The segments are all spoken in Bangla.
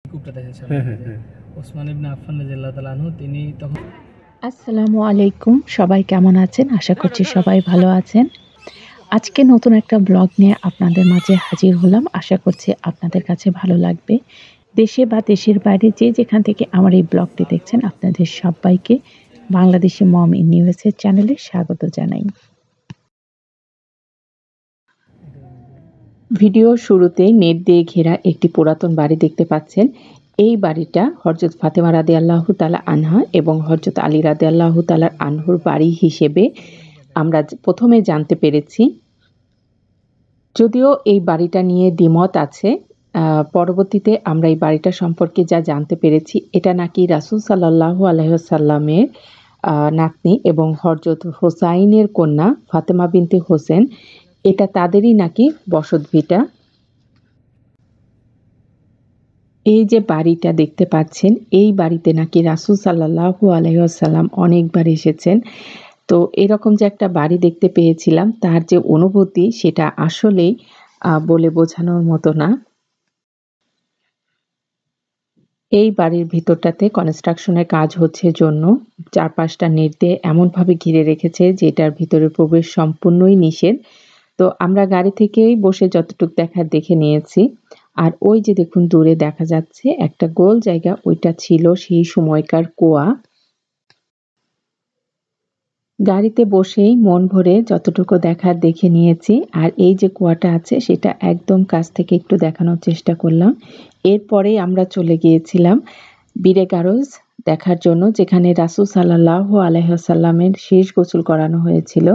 কূপটা দেখেছিলাম ওসমান ইবনে আফফান রাদিয়াল্লাহু তাআলা আনহু তিনি তখন। আসসালামু আলাইকুম, সবাই কেমন আছেন? আশা করছি সবাই ভালো আছেন। আজকে নতুন একটা ব্লগ নিয়ে আপনাদের মাঝে হাজির হলাম। আশা করছি আপনাদের কাছে ভালো লাগবে। দেশে বা দেশের বাইরে যে যেখান থেকে আমার এই ব্লগটি দেখছেন আপনাদের সবাইকে বাংলাদেশি মম ইন ইউএসএ চ্যানেলে স্বাগত জানাই। ভিডিওর শুরুতেই নেট দিয়ে ঘেরা একটি পুরাতন বাড়ি দেখতে পাচ্ছেন। এই বাড়িটা হযরত ফাতেমা রাদিয়াল্লাহু তাআলা আনহা এবং হযরত আলী রাদিয়াল্লাহু তাআলা আনহুর বাড়ি হিসেবে আমরা প্রথমে জানতে পেরেছি। যদিও এই বাড়িটা নিয়ে দ্বিমত আছে। পরবর্তীতে আমরা এই বাড়িটা সম্পর্কে যা জানতে পেরেছি, এটা নাকি রাসূল সাল্লাল্লাহু আলাইহি ওয়াসাল্লামের নাতনি এবং হযরত হোসাইনের কন্যা ফাতেমা বিনতে হোসেন, এটা তাদেরই নাকি বসতভিটা। এই যে বাড়িটা দেখতে পাচ্ছেন, এই বাড়িতে নাকি রাসূল সাল্লাল্লাহু আলাইহি ওয়াসাল্লাম অনেকবার এসেছেন। তো এরকম যে একটা বাড়ি দেখতে পেয়েছিলাম, তার যে অনুভূতি সেটা আসলেই বলে বোঝানোর মতো না। এই বাড়ির ভিতরটাতে কনস্ট্রাকশনের কাজ হচ্ছে জন্য চারপাশটা নেট দিয়ে এমনভাবে ঘিরে রেখেছে যে এটার ভিতরে প্রবেশ সম্পূর্ণই নিষেধ। তো আমরা গাড়ি থেকেই বসে যতটুক দেখার দেখে নিয়েছি। আর ওই যে দেখুন দূরে দেখা যাচ্ছে একটা গোল জায়গা, ওইটা ছিল সেই সময়কার কুয়া। গাড়িতে বসেই মন ভরে যতটুকু দেখার দেখে নিয়েছি। আর এই যে কুয়াটা আছে সেটা একদম কাছ থেকে একটু দেখানোর চেষ্টা করলাম। এরপরেই আমরা চলে গিয়েছিলাম বীরে গারোজ দেখার জন্য, যেখানে রাসূল সাল্লাল্লাহু আলাইহি ওয়াসাল্লামের শেষ গোসল করানো হয়েছিল।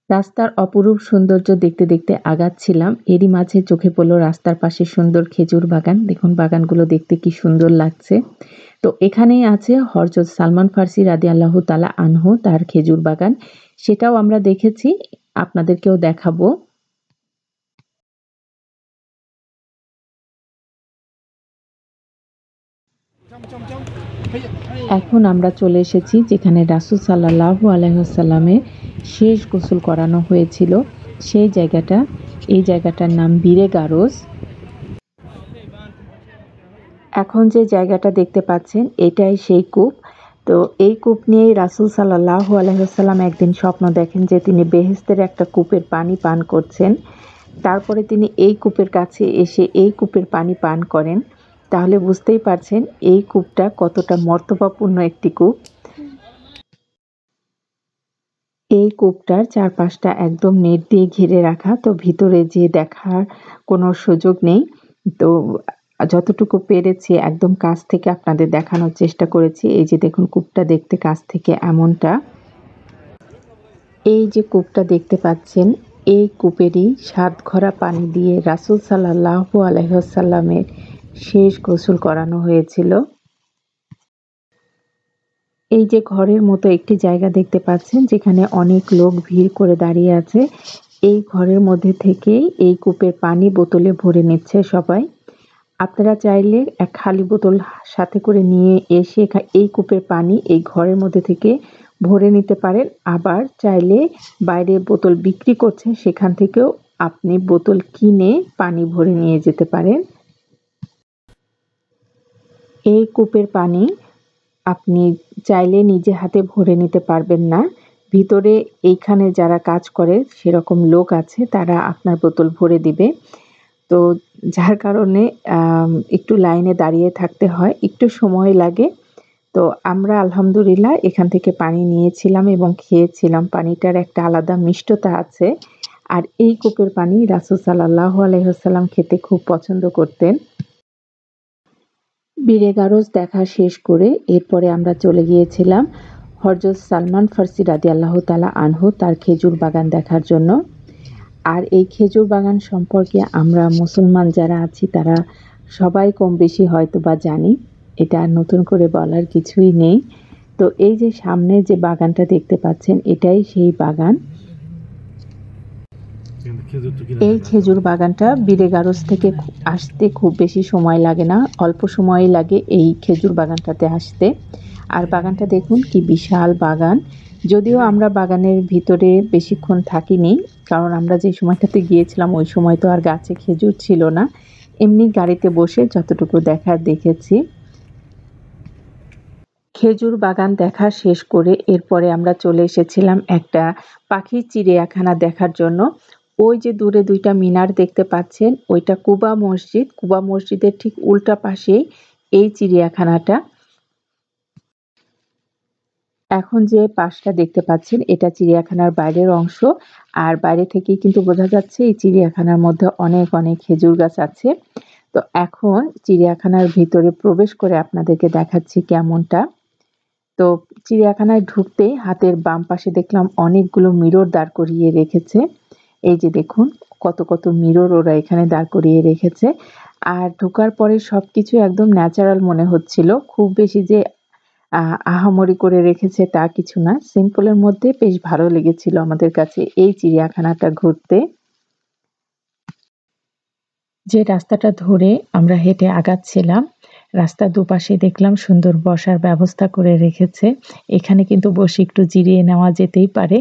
রাস্তার অপরূপ সৌন্দর্য দেখতে দেখতে আগাচ্ছিলাম। এরই মাঝে চোখে পড়ল রাস্তার পাশে সুন্দর খেজুর বাগান। দেখুন বাগানগুলো দেখতে কি সুন্দর লাগছে। তো এখানেই আছে হযরত সালমান ফার্সি রাদিয়াল্লাহু তাআলা আনহু, তার খেজুর বাগান। সেটাও আমরা দেখেছি, আপনাদেরকেও দেখাবো। এখন আমরা চলে এসেছি যেখানে রাসূল সাল্লাল্লাহু আলাইহি ওয়াসাল্লামের শেষ গোসল করানো হয়েছিল সেই জায়গাটা। এই জায়গাটার নাম বীরে গারোজ। এখন যে জায়গাটা দেখতে পাচ্ছেন এটাই সেই কূপ। তো এই কূপ নিয়েই রাসূল সাল্লাল্লাহু আলাইহি ওয়াসাল্লাম একদিন স্বপ্ন দেখেন যে তিনি বেহেশতের একটা কূপের পানি পান করছেন। তারপরে তিনি এই কূপের কাছে এসে এই কূপের পানি পান করেন। তাহলে বুঝতেই পারছেন এই কূপটা কতটা মর্তবাপূর্ণ একটি কূপ। এই কূপটার চারপাশটা একদম নেট দিয়ে ঘিরে রাখা, তো ভিতরে যেয়ে দেখার কোনো সুযোগ নেই। তো যতটুকু পেরেছি একদম কাছ থেকে আপনাদের দেখানোর চেষ্টা করেছি। এই যে দেখুন কূপটা দেখতে কাছ থেকে এমনটা। এই যে কূপটা দেখতে পাচ্ছেন, এই কূপেরই সাতঘরা পানি দিয়ে রাসূল সাল্লাল্লাহু আলাইহি ওয়াসাল্লামের শেষ গোসল করানো হয়েছিল। এই যে ঘরের মতো একটি জায়গা দেখতে পাচ্ছেন যেখানে অনেক লোক ভিড় করে দাঁড়িয়ে আছে। এই ঘরের মধ্যে থেকেই এই কূপের পানি বোতলে ভরে নিচ্ছে সবাই। আপনারা চাইলে এক খালি বোতল সাথে করে নিয়ে এসে এই কূপের পানি এই ঘরের মধ্যে থেকে ভরে নিতে পারেন। আবার চাইলে বাইরে বোতল বিক্রি করছে, সেখান থেকেও আপনি বোতল কিনে পানি ভরে নিয়ে যেতে পারেন। এই কূপের পানি আপনি চাইলে নিজে হাতে ভরে নিতে পারবেন না। ভিতরে এইখানে যারা কাজ করে সেরকম লোক আছে, তারা আপনার বোতল ভরে দিবে। তো যার কারণে একটু লাইনে দাঁড়িয়ে থাকতে হয়, একটু সময় লাগে। তো আমরা আলহামদুলিল্লাহ এখান থেকে পানি নিয়েছিলাম এবং খেয়েছিলাম। পানিটার একটা আলাদা মিষ্টতা আছে। আর এই কূপের পানি রাসূল সাল্লাল্লাহু আলাইহি ওয়াসাল্লাম খেতে খুব পছন্দ করতেন। বীরে গারোজ দেখা শেষ করে এরপরে আমরা চলে গিয়েছিলাম হযরত সালমান ফার্সি রাদিয়াল্লাহু তাআলা আনহু, তার খেজুর বাগান দেখার জন্য। আর এই খেজুর বাগান সম্পর্কে আমরা মুসলমান যারা আছি তারা সবাই কম বেশি হয়তোবা জানি। এটা আর নতুন করে বলার কিছুই নেই। তো এই যে সামনে যে বাগানটা দেখতে পাচ্ছেন এটাই সেই বাগান। এই খেজুর বাগানটা বীরে গারোজ থেকে আসতে খুব বেশি সময় লাগে না, অল্প সময়ই লাগে এই খেজুর বাগানটাতে আসতে। আর বাগানটা দেখুন কি বিশাল বাগান। যদিও আমরা বাগানের ভিতরে বেশিক্ষণ থাকিনি, কারণ আমরা যে সময়টাতে গিয়েছিলাম ওই সময় তো আর গাছে খেজুর ছিল না। এমনি গাড়িতে বসে যতটুকু দেখার দেখেছি। খেজুর বাগান দেখা শেষ করে এরপরে আমরা চলে এসেছিলাম একটা পাখির চিড়িয়াখানা দেখার জন্য। ওই যে দূরে ২ টা মিনার দেখতে পাচ্ছেন, ওইটা কুবা মসজিদ। কুবা মসজিদের ঠিক উল্টা পাশেই এই চিড়িয়াখানাটা। এখন যে পাশটা দেখতে পাচ্ছেন এটা চিড়িয়াখানার বাইরের অংশ। আর বাইরে থেকেই কিন্তু বোঝা যাচ্ছে এই চিড়িয়াখানার মধ্যে অনেক, অনেক খেজুর গাছ আছে। তো এখন চিড়িয়াখানার ভিতরে প্রবেশ করে আপনাদেরকে দেখাচ্ছি কেমনটা। তো চিড়িয়াখানায় ঢুকতেই হাতের বাম পাশে দেখলাম অনেকগুলো মিরর দাঁড় করিয়ে রেখেছে। এই যে দেখুন কত, কত মিরর ওরা এখানে দাঁড় করিয়ে রেখেছে। আর ঢোকার পরে সবকিছু একদম ন্যাচারাল মনে হচ্ছিল। খুব বেশি যে আহামরি করে রেখেছে তা কিছু না। সিম্পলের মধ্যে বেশ ভালো লেগেছিল আমাদের কাছে এই চিড়িয়াখানাটা ঘুরতে। যে রাস্তাটা ধরে আমরা হেঁটে আগাচ্ছিলাম, রাস্তার দুপাশে দেখলাম সুন্দর বসার ব্যবস্থা করে রেখেছে। এখানে কিন্তু বসে একটু জিরিয়ে নেওয়া যেতেই পারে।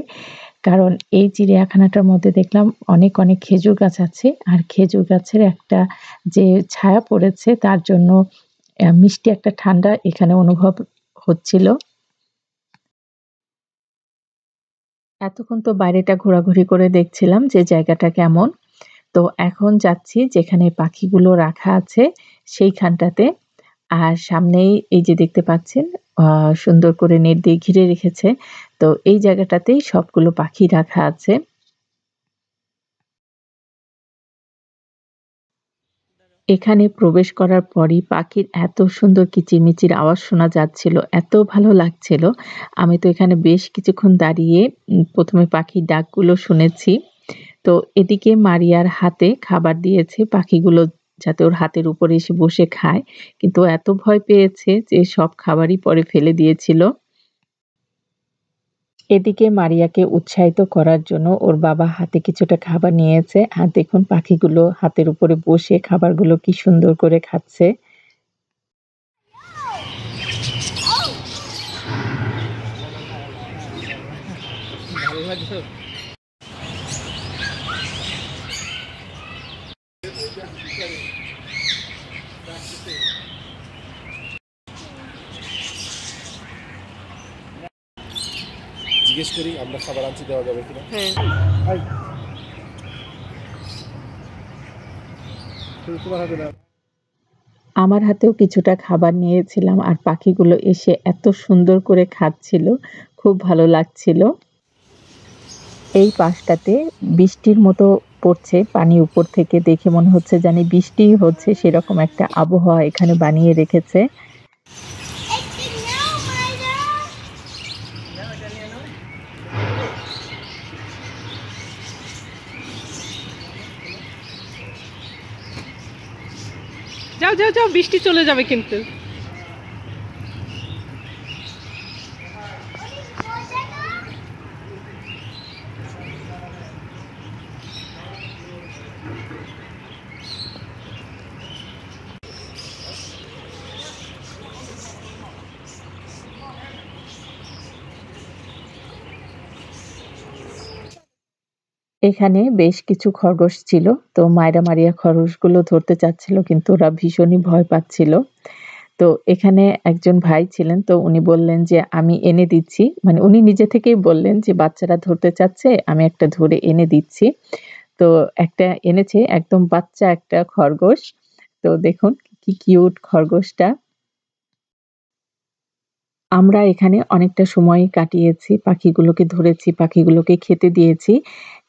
কারণ এই চিড়িয়াখানাটার মধ্যে দেখলাম অনেক, অনেক খেজুর গাছ আছে। আর খেজুর গাছের একটা যে ছায়া পড়েছে তার জন্য মিষ্টি একটা ঠান্ডা এখানে অনুভব হচ্ছিল। এতক্ষণ তো বাইরেটা ঘোরাঘুরি করে দেখছিলাম যে জায়গাটা কেমন। তো এখন যাচ্ছি যেখানে পাখিগুলো রাখা আছে সেইখানটাতে। আর সামনেই এই যে দেখতে পাচ্ছেন সুন্দর করে নেট দিয়ে ঘিরে রেখেছে। তো এই জায়গাটাতেই সবগুলো পাখি রাখা আছে। এখানে প্রবেশ করার পরই পাখির এত সুন্দর কিচিরমিচির আওয়াজ শোনা যাচ্ছিল, এত ভালো লাগছিল। আমি তো এখানে বেশ কিছুক্ষণ দাঁড়িয়ে ১ম এ পাখির ডাকগুলো শুনেছি। তো এদিকে মারিয়ার হাতে খাবার দিয়েছে পাখিগুলো যাতে ওর হাতের উপরে এসে বসে খায়। কিন্তু ও এত ভয় পেয়েছে যে সব খাবারই পরে ফেলে দিয়েছিল। এদিকে মারিয়াকে উৎসাহিত করার জন্য ওর বাবা হাতে কিছুটা খাবার নিয়েছে। আর দেখুন পাখিগুলো হাতের উপরে বসে খাবারগুলো কি সুন্দর করে খাচ্ছে। ভালো লাগছে। জিজ্ঞেস করি আমরা খাবার আনছি দেওয়া যাবে কিনা। তোমার হাতে না। আমার হাতেও কিছুটা খাবার নিয়েছিলাম আর পাখিগুলো এসে এত সুন্দর করে খাচ্ছিল, খুব ভালো লাগছিল। এই পাশটাতে বৃষ্টির মতো পড়ছে, পানি উপর থেকে দেখে মনে হচ্ছে জানি বৃষ্টিই হচ্ছে সেরকম একটা আবহাওয়া এখানে বানিয়ে রেখেছে। যাও যাও যাও, বৃষ্টি চলে যাবে কিন্তু। এখানে বেশ কিছু খরগোশ ছিল। তো মাইরা মারিয়া খরগোশগুলো ধরতে চাচ্ছিল কিন্তু ওরা ভীষণই ভয় পাচ্ছিল। তো এখানে একজন ভাই ছিলেন তো উনি বললেন যে আমি এনে দিচ্ছি। মানে উনি নিজে থেকেই বললেন যে বাচ্চারা ধরতে চাচ্ছে আমি একটা ধরে এনে দিচ্ছি। তো একটা এনেছে একদম বাচ্চা একটা খরগোশ। তো দেখুন কি কিউট খরগোশটা। আমরা এখানে অনেকটা সময় কাটিয়েছি। পাখিগুলোকে ধরেছি, পাখিগুলোকে খেতে দিয়েছি।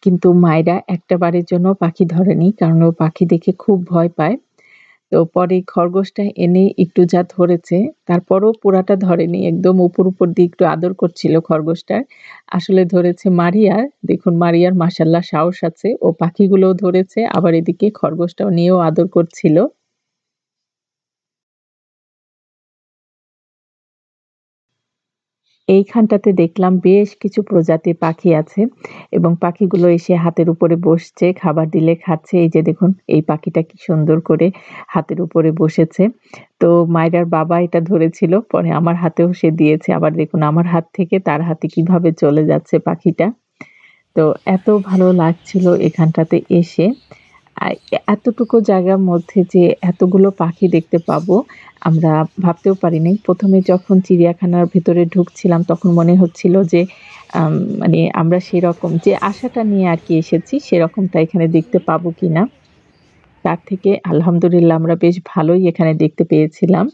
কিন্তু মাইরা একটা বারের জন্য পাখি ধরেনি। কারণ ও পাখি দেখে খুব ভয় পায়। তো পরে খরগোশটা এনে একটু যা ধরেছে, তারপরও পুরাটা ধরেনি। একদম উপর দিয়ে একটু আদর করছিল খরগোশটার। আসলে ধরেছে মারিয়ার। দেখুন মারিয়ার মাশাআল্লাহ সাহস আছে। ও পাখিগুলোও ধরেছে, আবার এদিকে খরগোশটাও নিয়েও আদর করছিল। এইখানটাতে দেখলাম বেশ কিছু প্রজাতির পাখি আছে এবং পাখিগুলো এসে হাতের উপরে বসছে, খাবার দিলে খাচ্ছে। এই যে দেখুন এই পাখিটা কি সুন্দর করে হাতের উপরে বসেছে। তো মায়রার বাবা এটা ধরেছিল, পরে আমার হাতেও সে দিয়েছে। আবার দেখুন আমার হাত থেকে তার হাতে কিভাবে চলে যাচ্ছে পাখিটা। তো এত ভালো লাগছিল এখানটাতে এসে। আর এতটুকু জায়গার মধ্যে যে এতগুলো পাখি দেখতে পাবো আমরা ভাবতেও পারিনি। ১ম এ যখন চিড়িয়াখানার ভেতরে ঢুকছিলাম তখন মনে হচ্ছিল যে মানে আমরা সেরকম যে আশাটা নিয়ে আরকি এসেছি সেরকমটা এখানে দেখতে পাবো কিনা। তার থেকে আলহামদুলিল্লাহ আমরা বেশ ভালোই এখানে দেখতে পেয়েছিলাম।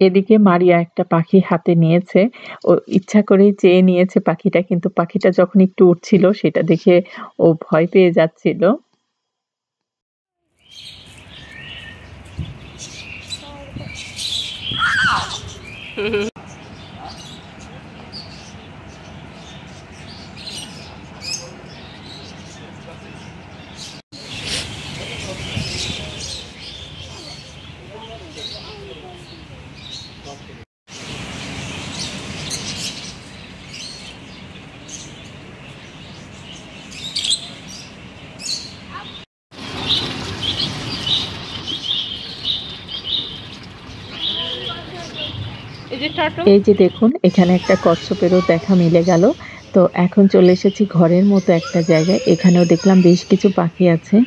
এদিকে মারিয়া একটা পাখি হাতে নিয়েছে। ও ইচ্ছা করেই চেয়ে নিয়েছে পাখিটা। কিন্তু পাখিটা যখন একটু উড়ছিল সেটা দেখে ও ভয় পেয়ে যাচ্ছিল। এই যে টাটু এই যে দেখুন এখানে একটা কচ্ছপেরও দেখা মিলে গেল। তো এখন চলে এসেছি ঘরের মতো একটা জায়গায়। এখানেও দেখলাম বেশ কিছু পাখি আছে।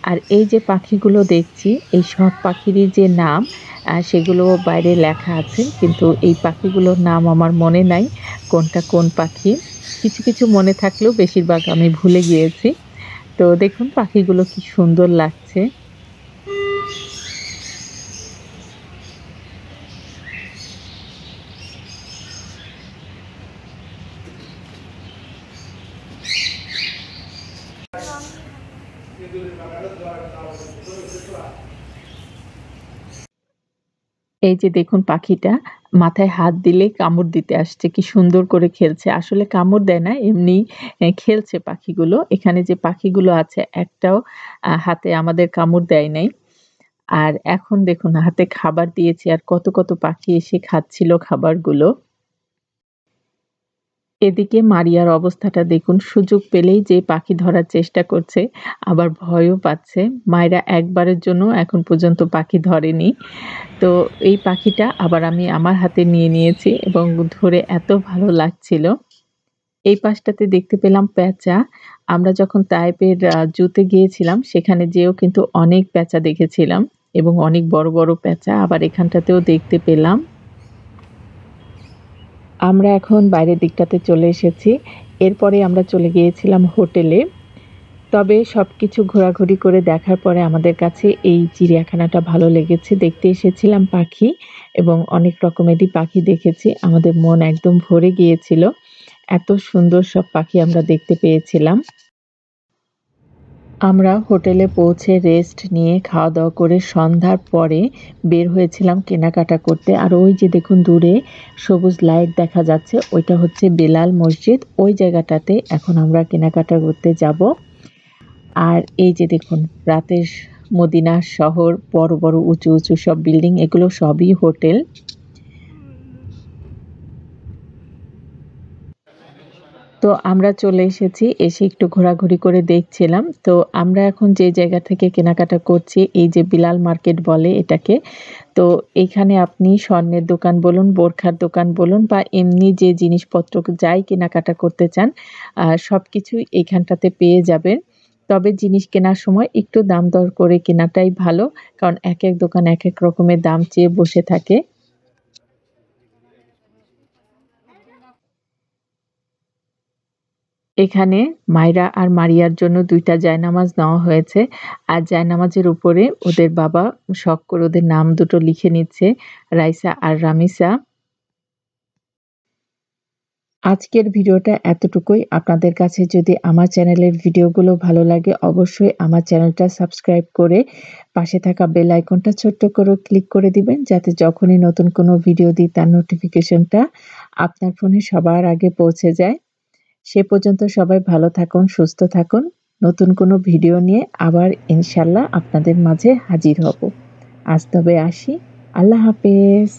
আর এই যে পাখিগুলো দেখছি এই সব পাখিরই যে নাম সেগুলো বাইরে লেখা আছে। কিন্তু এই পাখিগুলোর নাম আমার মনে নাই কোনটা কোন পাখি। কিছু, কিছু মনে থাকলেও বেশিরভাগ আমি ভুলে গিয়েছি। তো দেখুন পাখিগুলো কি সুন্দর লাগছে। এই যে দেখুন পাখিটা মাথায় হাত দিলেই কামড় দিতে আসছে। কি সুন্দর করে খেলছে। আসলে কামড় দেয় না, এমনি খেলছে পাখিগুলো। এখানে যে পাখিগুলো আছে একটাও হাতে আমাদের কামড় দেয় নাই। আর এখন দেখুন হাতে খাবার দিয়েছি আর কত, কত পাখি এসে খাচ্ছিল খাবারগুলো। এদিকে মারিয়ার অবস্থাটা দেখুন, সুযোগ পেলেই যে পাখি ধরার চেষ্টা করছে, আবার ভয়ও পাচ্ছে। মায়েরা একবারের জন্য এখন পর্যন্ত পাখি ধরেনি। তো এই পাখিটা আবার আমি আমার হাতে নিয়ে নিয়েছি এবং ধরে এত ভালো লাগছিল। এই পাশটাতে দেখতে পেলাম পেঁচা। আমরা যখন তাইপের জুতে গিয়েছিলাম সেখানে যেয়েও কিন্তু অনেক পেঁচা দেখেছিলাম এবং অনেক বড়, বড় পেঁচা আবার এখানটাতেও দেখতে পেলাম। আমরা এখন বাইরের দিকটাতে চলে এসেছি। এরপরে আমরা চলে গিয়েছিলাম হোটেলে। তবে সবকিছু ঘোরাঘুরি করে দেখার পরে আমাদের কাছে এই চিড়িয়াখানাটা ভালো লেগেছে। দেখতে এসেছিলাম পাখি এবং অনেক রকমেরই পাখি দেখেছি। আমাদের মন একদম ভরে গিয়েছিল। এত সুন্দর সব পাখি আমরা দেখতে পেয়েছিলাম। আমরা হোটেলে পৌঁছে রেস্ট নিয়ে খাওয়া-দাওয়া করে সন্ধ্যার পরে বের হয়েছিলাম কেনাকাটা করতে। আর ওই যে দেখুন দূরে সবুজ লাইট দেখা যাচ্ছে, ওইটা হচ্ছে বেলাল মসজিদ। ওই জায়গাটাতে এখন আমরা কেনাকাটা করতে যাব। আর এই যে দেখুন রাতের মদিনা শহর, বড়, বড় উঁচু, উঁচু সব বিল্ডিং এগুলো সবই হোটেল। তো আমরা চলে এসেছি। এসে একটু ঘোরাঘুরি করে দেখছিলাম। তো আমরা এখন যে জায়গা থেকে কেনাকাটা করছি, এই যে বিলাল মার্কেট বলে এটাকে। তো এইখানে আপনি স্বর্ণের দোকান বলুন, বোরখার দোকান বলুন বা এমনি যে জিনিসপত্র যাই কেনাকাটা করতে চান, সবকিছুই এইখানটাতে পেয়ে যাবেন। তবে জিনিস কেনার সময় একটু দাম দর করে কেনাটাই ভালো। কারণ একেক দোকান একেক রকমের দাম চেয়ে বসে থাকে। এখানে মাইরা আর মারিয়ার জন্য ২ টা জায়নামাজ নেওয়া হয়েছে। আর জায়নামাজের উপরে ওদের বাবা শখ করে ওদের নাম দুটো লিখে নিচ্ছে, রাইসা আর রামিসা। আজকের ভিডিওটা এতটুকুই। আপনাদের কাছে যদি আমার চ্যানেলের ভিডিওগুলো ভালো লাগে অবশ্যই আমার চ্যানেলটা সাবস্ক্রাইব করে পাশে থাকা বেল আইকনটা ছোট্ট করে ক্লিক করে দিবেন যাতে যখনই নতুন কোনো ভিডিও দিই তার নোটিফিকেশনটা আপনার ফোনে সবার আগে পৌঁছে যায়। সে পর্যন্ত সবাই ভালো থাকুন, সুস্থ থাকুন। নতুন কোনো ভিডিও নিয়ে আবার ইনশাআল্লাহ আপনাদের মাঝে হাজির হব। আজ তবে আসি। আল্লাহ হাফেজ।